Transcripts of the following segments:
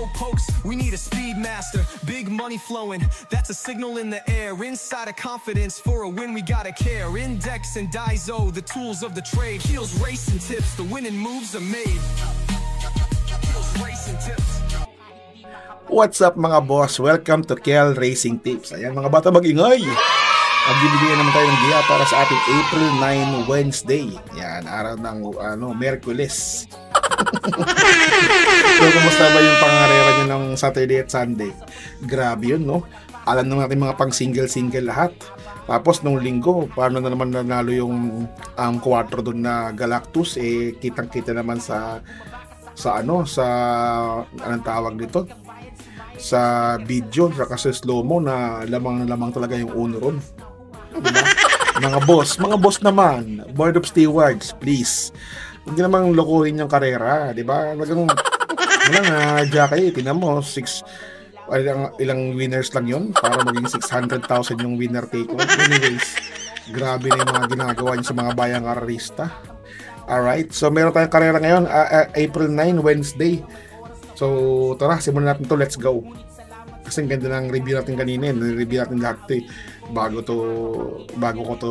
slow pokes, we need a speed master. Big money flowing, that's a signal in the air. Inside of confidence, for a win we gotta care. Index and Daiso, the tools of the trade. Heels, racing tips, the winning moves are made. Heels, racing tips. What's up mga boss? Welcome to Kel Racing Tips. Ayan mga bata, mag-ingay! Magbibigay naman tayo ng giya para sa ating April 9 Wednesday. Yan, araw ng Merkules. So, kumusta ba yung pangarera nyo ng Saturday at Sunday? Grabe yun, no? Alam naman natin mga pang single-single lahat. Tapos nung linggo, paano na naman nanalo yung 4 doon na Galactus? Eh, kitang-kita naman sa anong tawag dito? Sa video, saka sa slow-mo na lamang talaga yung uno ron. Diba? Mga boss naman, Board of Stewards, please. Hindi namang lokohin yung karera, di ba? Walang Jackie, tinan mo, ilang winners lang yun para maging 600,000 yung winner take off. Anyways, grabe na yung mga ginagawa niyo sa mga bayang karerista. Alright, so meron tayong karera ngayon, April 9, Wednesday. So, tara, simulan natin to. Let's go. Kasi ang ganda ng review natin kanina. Review natin lahat to bago ko to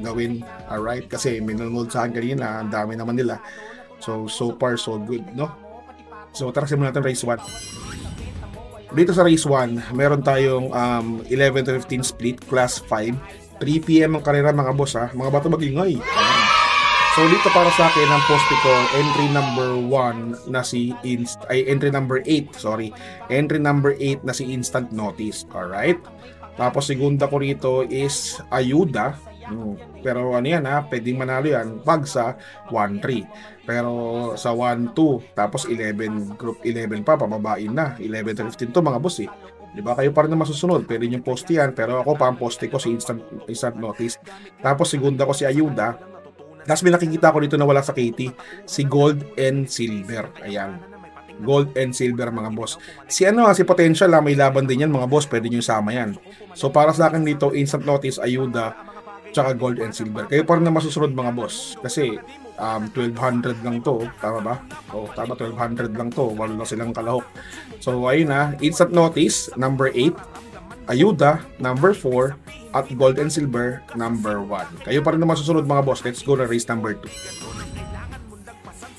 gawin. Alright? Kasi may nanonood sa akin kanina. Ang dami naman nila. So far, so good, no? So, tara, simulan natin race 1. Dito sa race 1, meron tayong 11 to 15 split, class 5. 3 PM ang karera mga boss, ha? Mga bata mag-ingay. So dito para sa akin ang poste ko, entry number 8, entry number 8 na si Instant Notice. Alright? Tapos segunda ko rito is Ayuda. Pero ano yan, ha, pwedeng manalo yan pag sa 1-3. Pero sa 1-2, tapos 11, group 11 pa, pababain na. 11 to 15 to mga boss, eh. Diba? Kayo pa rin na masusunod. Pwede yung poste yan. Pero ako pa ang poste ko si Instant Notice. Tapos segunda ko si Ayuda. Tapos may nakikita ko dito na wala sa Katie, si Gold and Silver. Ayan. Gold and Silver mga boss. Si Potential, may laban din yan mga boss. Pwede nyo isama yan. So para sa akin dito, Instant Notice, Ayuda, tsaka Gold and Silver. Kayo pa rin na masusunod mga boss. Kasi 1200 lang to. Tama ba? Tama, 1200 lang to. Wala lang silang kalahok. So ayun na. Instant Notice, number 8. Ayuda, number 4. At Gold and Silver, number 1. Kayo pa rin na masusunod mga boss. Let's go na race number 2.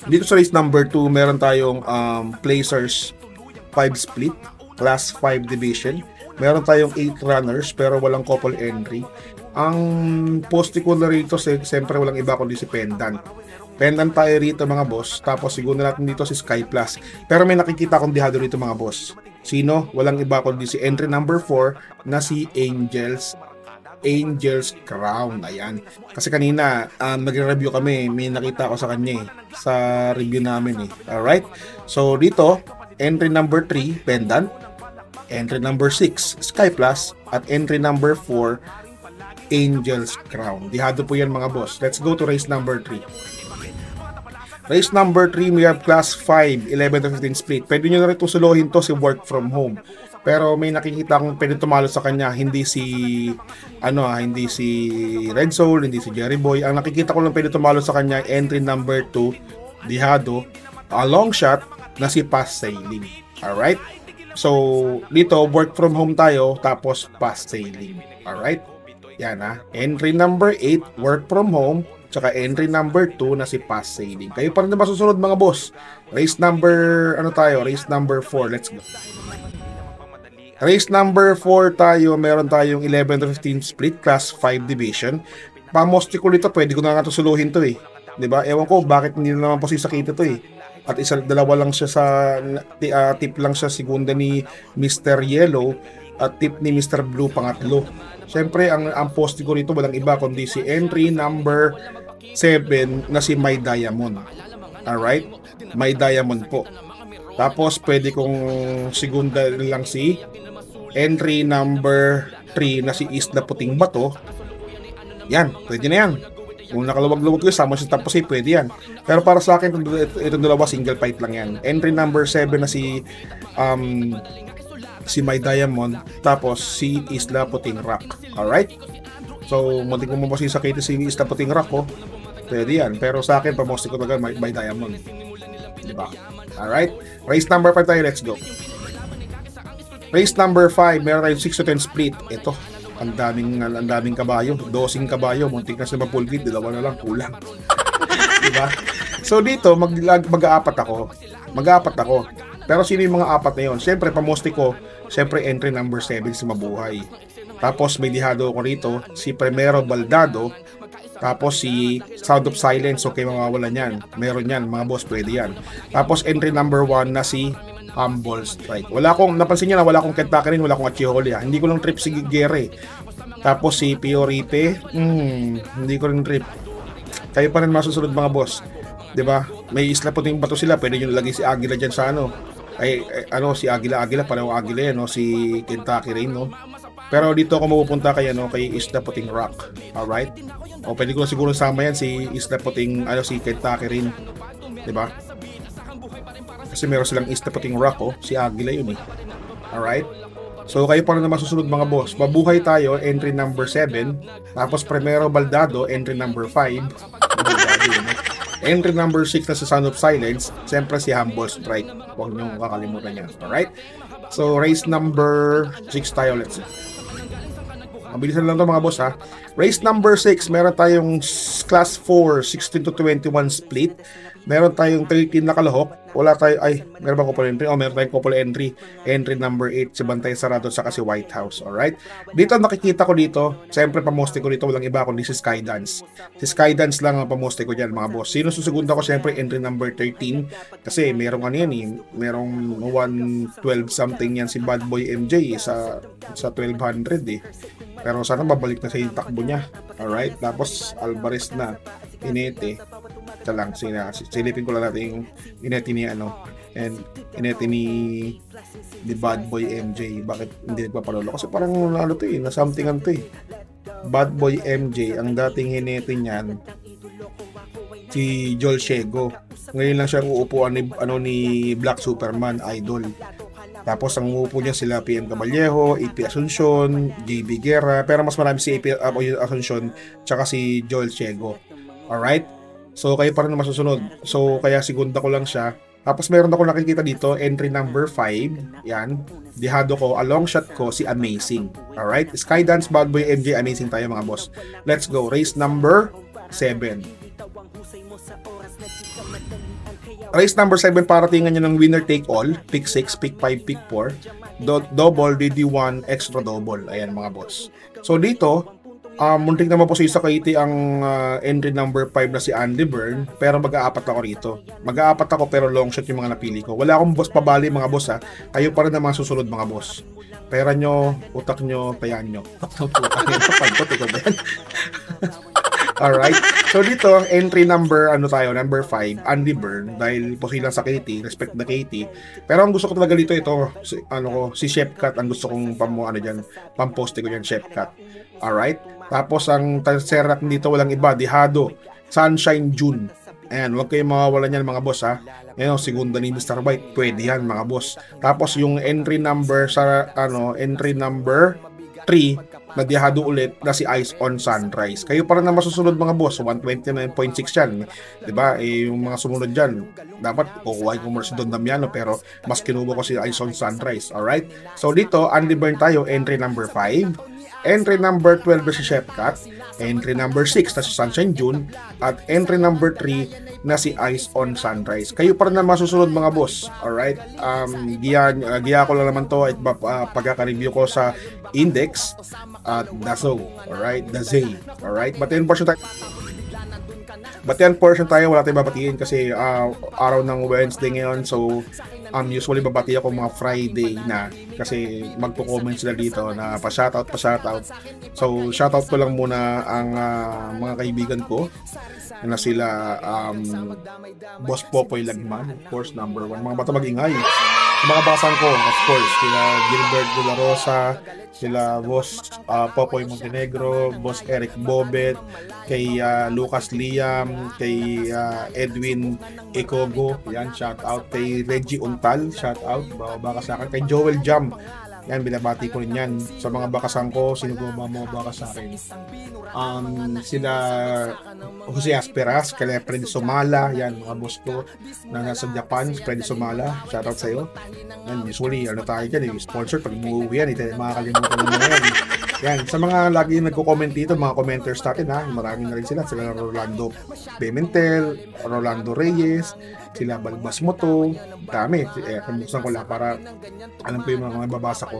Dito sa race number 2, meron tayong Placers 5 split, class 5 division. Meron tayong 8 runners pero walang couple entry. Ang poste ko na rito, siyempre walang iba kundi si Pendant. Pendant tayo rito mga boss. Tapos siguro natin dito si Sky Plus. Pero may nakikita akong dihado rito mga boss. Sino? Walang iba kundi si entry number 4 na si Angel's Crown. Ayan. Kasi kanina, nagre-review kami. May nakita ko sa kanya sa review namin. Alright? So, dito, entry number 3, Pendant. Entry number 6, Sky Plus. At entry number 4, Angel's Crown. Dihado po yan mga boss. Let's go to race number 3. Race number 3, we have class 5, 11 to 15 split. Pwede nyo na rin suluhin to si Work From Home. Pero may nakikita akong pwede tumalo sa kanya, hindi si Red Soul, hindi si Jerry Boy. Ang nakikita ko lang pwede tumalo sa kanya, entry number 2, Dihado, a long shot na si Pass Sailing. Alright? So, dito, Work From Home tayo, tapos Pass Sailing. Alright? Yan ha. Entry number 8, Work From Home, tsaka entry number 2 na si Pass Sailing. Kayo pa rin na masusunod mga boss. Race number 4. Let's go. Race number 4 tayo, meron tayong 11 to 15 split, class 5 division. Pamoste ko nito, pwede ko na nga suluhin to eh. Diba? Ewan ko, bakit hindi naman po sisakita to eh. At dalawa lang siya sa, tip lang siya segunda ni Mr. Yellow, at tip ni Mr. Blue pangatlo. Siyempre, ang poste ko nito, walang iba, kundi si entry number 7 na si My Diamond. Alright? My Diamond po. Tapos, pwede kong segunda lang si entry number 3 na si Isla Puting Bato. Yan, pwede na yan. Kung nakaluwag-luwag ko, sama siya tapos pwede yan. Pero para sa akin, itong dalawa, single fight lang yan. Entry number 7 na si My Diamond. Tapos si Isla Puting Rock. Alright? So, muntik mo masisakit si Isla Puting Rock, pwede yan. Pero sa akin, pamosti ko talaga My Diamond. Diba? Alright? Race number 5 tayo, let's go. Race number 5, meron tayong 6 to 10 split. Ito, ang daming kabayo, 12 kabayo, muntik na sila full grid, dalawa na lang, kulang. Diba? So dito, mag-aapat ako. Pero sino yung mga apat na yun? Siyempre, pamoste ko, siyempre entry number 7 si Mabuhay. Tapos may dihado ko rito, si Primero Baldado. Tapos si Sound of Silence, okay, mawawalan yan. Meron yan, mga boss, pwede yan. Tapos entry number 1 na si Humble Strike. Napansin niyo na wala akong Kentucky rin, wala akong Achiholi. Hindi ko lang trip si Gere. Tapos si Piorite, hindi ko rin trip. Kayo pa rin masusunod mga boss. 'Di ba? May Isla Puting Bato sila, pwede niyo lagay si Agila diyan sa ano. Si Agila, pareho Agila yan, no? Si Kentucky rin, no? Pero dito ako mapupunta kay Isla Puting Rock. Alright? O pwede ko siguro sama yan si Isla Puting, si Kentucky rin. 'Di ba? Kasi meron silang Isla Puting Rock, si Agila yun eh. Alright? So kayo pa rin na masusunod mga boss. Mabuhay tayo, entry number 7. Tapos Primero Baldado, entry number 5. Entry number 6 na si Sound of Silence. Siyempre si Humble Strike. Huwag nyo kakalimutan yan. Alright? So race number 6 tayo, let's see. Mabilisan lang to mga boss ha. Race number 6, meron tayong class 4, 16 to 21 split. Meron tayong 13 na kalahok. Wala tayo, meron ba couple entry? Meron tayong couple entry. Entry number 8, si Bantay Sarado saka si White House. Alright? Dito nakikita ko dito, siyempre pamoste ko dito, walang iba kundi si Skydance. Si Skydance lang ang pamoste ko dyan mga boss. Sino susugunda ko? Siyempre entry number 13. Kasi merong merong 112 something yan si Bad Boy MJ sa 1200 eh. Pero sana babalik na sa yung takbo niya. Alright? Tapos Alvarez na. Inete. Ito lang. Silipin ko lang natin yung inete ni inete ni Bad Boy MJ. Bakit hindi nagpapalolo? Kasi parang to na somethingan to eh. Bad Boy MJ, ang dating hinete niyan si Joel Shego. Ngayon lang siya uupuan ni Black Superman Idol. Tapos ang uupo niya sila PM Caballejo, AP Asuncion, JB Guerra, pero mas marami si AP Asuncion tsaka si Joel Shego. Alright? So kayo pa rin na masusunod. So kaya segunda ko lang siya. Tapos meron ako nakikita dito, entry number 5. Yan. Dihado ko, a long shot ko, si Amazing. Alright? Skydance, Bad Boy, MJ, Amazing tayo mga boss. Let's go. Race number 7. Race number 7, paratingan nyo ng winner take all. Pick 6, pick 5, pick 4. Double, DD1, extra double. Ayan mga boss. So dito, muntik naman po sa isa kaiti ang entry number 5 na si Andy Byrne. Pero mag-aapat ako rito. Mag-aapat ako pero long shot yung mga napili ko. Wala akong boss pabali mga boss ha. Kayo pa rin na mga susunod mga boss. Pera nyo, utak nyo, tayan nyo. Alright. So dito, entry number, number 5, Andy Byrne. Dahil po silang sa Katie, respect na Katie. Pero ang gusto ko talaga dito, si Chef Cat, ang gusto kong pamposte ko dyan, Chef Cat. Alright. Tapos ang tercerat dito, walang iba, Dihado, Sunshine June. Ayan, huwag kayong mawawalan yan mga boss ha. Ayan, segunda ni Mr. White, pwede yan mga boss. Tapos yung entry number sa, entry number 3, na Dihado ulit na si Ice on Sunrise. Kayo pa rin na masusunod mga boss, 129.6 yan. Diba? Yung mga sumunod dyan, dapat kukuha ko muna si Don Damiano, pero mas kinuha ko si Ice on Sunrise. Alright? So dito, Andy Byrne tayo, entry number 5. Entry number 12 na si Chef Cat. Entry number 6 na si Sunshine June. At entry number 3 na si Ice on Sunrise. Kayo pa rin na masusunod mga boss. Alright? Giya ko lang naman to at pagkaka-review ko sa Index at Dazo. Alright? Dazay. Alright? Batayan portion tayo. Wala tayong babatiin kasi araw ng Wednesday ngayon. So, usually babati ako mga Friday na kasi magpo-comment sila dito na pa-shoutout. So, shoutout ko lang muna ang mga kaibigan ko na sila Boss Popoy Lagman, of course, number 1. Mga bata mag-ingay. Mga basan ko, of course, sila Gilbert de la Rosa, sila Boss Popoy Montenegro, Boss Eric Bobet, kay Lucas Liam, kay Edwin Ecogo, yan, shout out kay Reggie Untal, shout out, baka sa akin, kay Joel Jam, Yan, binabati ko rin yan. Sa mga bakasan ko, sino ba mga bakas sa akin? Sila Jose Asperas, kaya Freddy Somala, yan, mga boss ko na nasa Japan, Freddy Somala, shoutout sa'yo. Yan, usually, tayo dyan, sponsor, pag umuwi yan, makakalimutan mo na yan. Yan, sa mga lagi nagko-comment dito, mga commenters natin ha, marami na rin sila Rolando Pimentel, Rolando Reyes, sila Balbas Moto, dami. Pambuksan ko lang para alam ko yung mga babasa ko.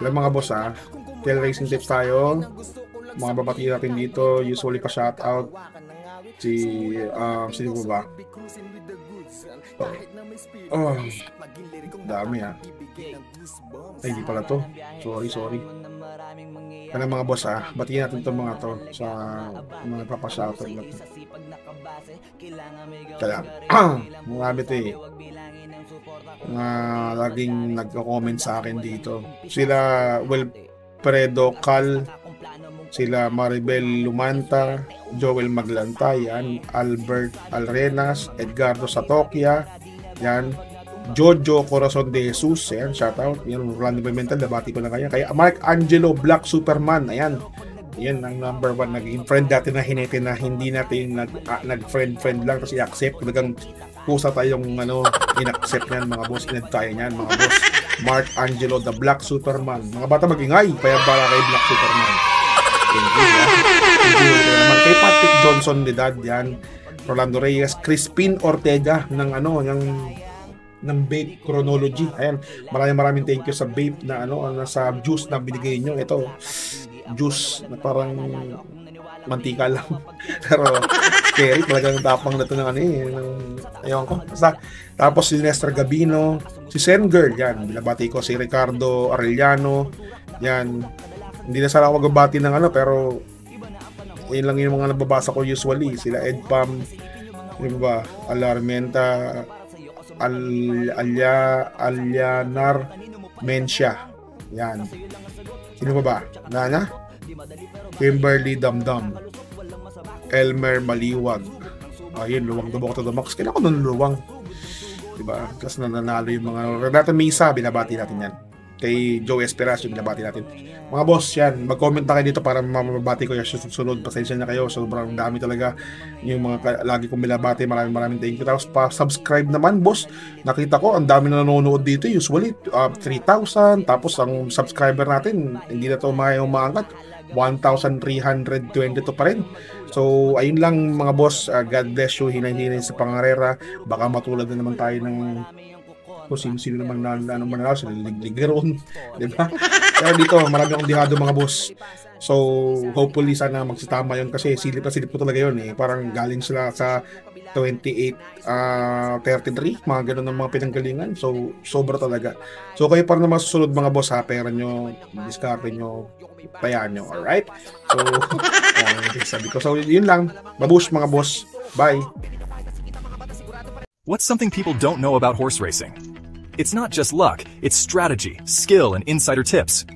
Alam mga boss ha, Kel Racing Tips tayo. Mga babati natin dito, usually pa shoutout sino ko ba? Dami ha. Ay, hindi pala to. Sorry. Kaya mga boss batiin natin itong mga to sa mga papashoutout na to. Kaya, marami ito mga laging nagko-comment sa akin dito. Sila Wilfredo Cal, sila Maribel Lumanta, Joel Maglantayan, Albert Alrenas, Edgardo Satokia, yan, Jojo Corazon de Jesus, ayan, shoutout. Yan, Rolando Pimentel, nabati ko na kaya Mark Angelo Black Superman, ayan. Yan ang number 1 naging friend natin na hinete na hindi natin nag-friend lang tapos i-accept. Talagang pusa tayong in-accept niyan mga boss, inad tayo niyan mga boss. Mark Angelo the Black Superman. Mga bata magingay, para kay Black Superman. Thank you naman kay Patrick Johnson de Dad, yan. Rolando Reyes, Crispin Ortega ng Vape Chronology. Ayan, maraming thank you sa vape na sa juice na binigay nyo. Ito, juice na parang mantika lang. Pero scary, talagang tapang na ito ayaw ko. Tapos si Nestor Gabino, si Sengirl, yan, binabati ko si Ricardo Arellano, yan. Hindi na sana ako magbabati ng pero yun lang yung mga nababasa ko usually. Sila Ed Pam, ba, Alarmenta, Alyanar Mencia. Yan. Sino ba? Nana? Kimberly Damdam. Elmer Maliwag. Ayun, luwang dabok to the max. Kailan ko nun luwang? Diba? Kasi nanalo yung mga Renato Mesa, binabati natin yan. Kay Joe Esperas, yung binabati natin. Mga boss, yan, mag-comment na kayo dito para mababati ko yung susunod. Pasensya na kayo, sobrang dami talaga yung mga lagi kong binabati. Maraming thank you. Tapos pa-subscribe naman, boss. Nakita ko, ang dami na nanonood dito. Usually, 3,000. Tapos ang subscriber natin, hindi na ito umaangat. 1,322 pa rin. So, ayun lang mga boss. God bless you. Hinay-hinay sa pangarera. Baka matulad na naman tayo ng kung sino naman manalaw, sila Ligleron, diba? Kaya dito, marami akong dihado mga boss. So, hopefully sana magsitama yun kasi silip ko talaga yun Parang galing sila sa 28, 33, mga ganun ng mga pinanggalingan. So, sobra talaga. So, kayo para naman susunod mga boss, pera nyo, discarte nyo, payaan nyo, alright? So, sabi ko. So, yun lang. Babush mga boss. Bye! What's something people don't know about horse racing? It's not just luck, it's strategy, skill, and insider tips.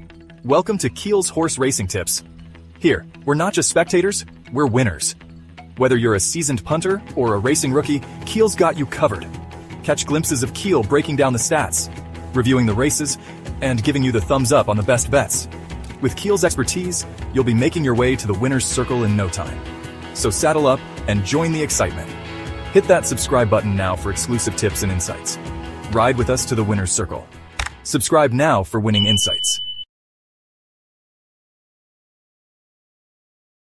Welcome to Kiel's Horse Racing Tips. Here, we're not just spectators, we're winners. Whether you're a seasoned punter or a racing rookie, Kiel's got you covered. Catch glimpses of Kiel breaking down the stats, reviewing the races, and giving you the thumbs up on the best bets. With Kiel's expertise, you'll be making your way to the winner's circle in no time. So saddle up and join the excitement. Hit that subscribe button now for exclusive tips and insights. Ride with us to the winner's circle. Subscribe now for winning insights.